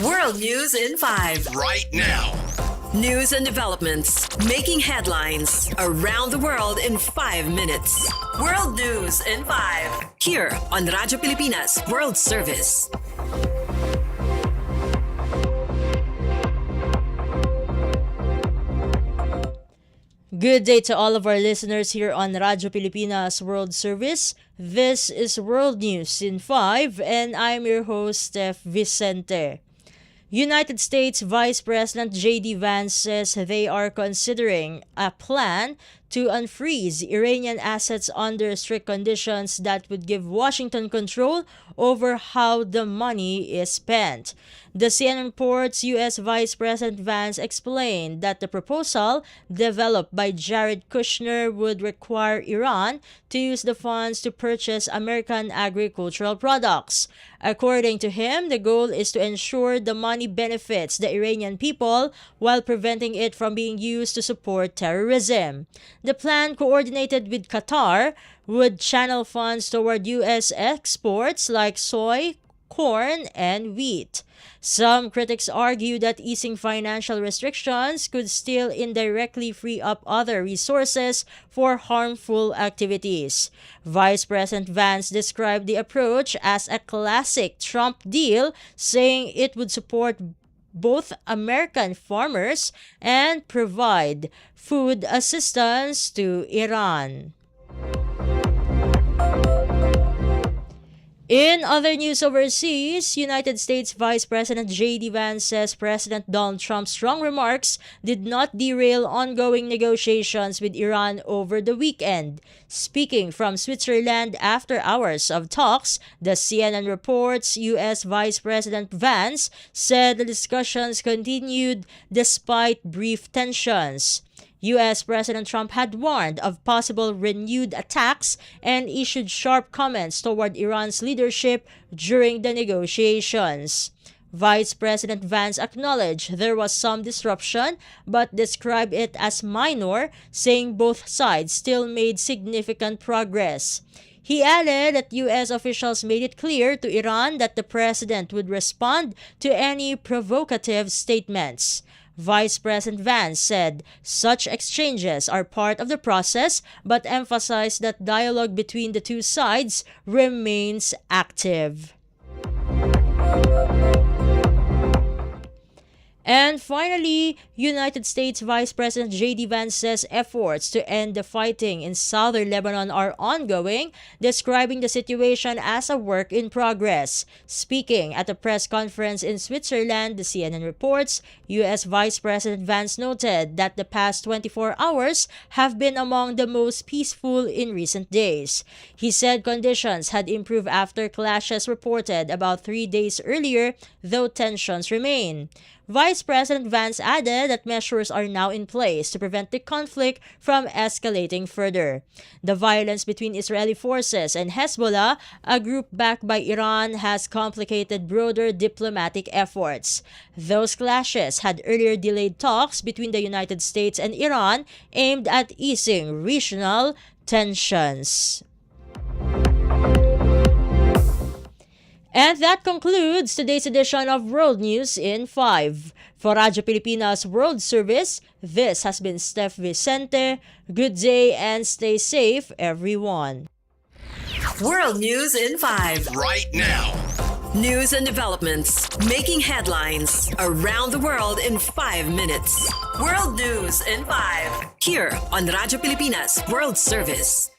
World News in 5. Right now. News and developments making headlines around the world in 5 minutes. World News in 5. Here on Radyo Pilipinas World Service. Good day to all of our listeners here on Radyo Pilipinas World Service. This is World News in 5 and I'm your host, Steph Vicente. United States Vice President J.D. Vance says they are considering a plan to unfreeze Iranian assets under strict conditions that would give Washington control over how the money is spent. The CNN reports U.S. Vice President Vance explained that the proposal developed by Jared Kushner would require Iran to use the funds to purchase American agricultural products. According to him, the goal is to ensure the money benefits the Iranian people while preventing it from being used to support terrorism. The plan, coordinated with Qatar, would channel funds toward U.S. exports like soy, corn, and wheat. Some critics argue that easing financial restrictions could still indirectly free up other resources for harmful activities. Vice President Vance described the approach as a classic Trump deal, saying it would support both American farmers and provide food assistance to Iran. In other news overseas, United States Vice President J.D. Vance says President Donald Trump's strong remarks did not derail ongoing negotiations with Iran over the weekend. Speaking from Switzerland after hours of talks, the CNN reports U.S. Vice President Vance said the discussions continued despite brief tensions. U.S. President Trump had warned of possible renewed attacks and issued sharp comments toward Iran's leadership during the negotiations. Vice President Vance acknowledged there was some disruption but described it as minor, saying both sides still made significant progress. He added that U.S. officials made it clear to Iran that the president would respond to any provocative statements. Vice President Vance said such exchanges are part of the process but emphasized that dialogue between the two sides remains active. And finally, United States Vice President J.D. Vance says efforts to end the fighting in southern Lebanon are ongoing, describing the situation as a work in progress. Speaking at a press conference in Switzerland, the CNN reports, U.S. Vice President Vance noted that the past 24 hours have been among the most peaceful in recent days. He said conditions had improved after clashes reported about 3 days earlier, though tensions remain. Vice President Vance added that measures are now in place to prevent the conflict from escalating further. The violence between Israeli forces and Hezbollah, a group backed by Iran, has complicated broader diplomatic efforts. Those clashes had earlier delayed talks between the United States and Iran aimed at easing regional tensions. And that concludes today's edition of World News in 5. For Radyo Pilipinas World Service, this has been Steph Vicente. Good day and stay safe, everyone. World News in 5. Right now. News and developments making headlines around the world in 5 minutes. World News in 5. Here on Radyo Pilipinas World Service.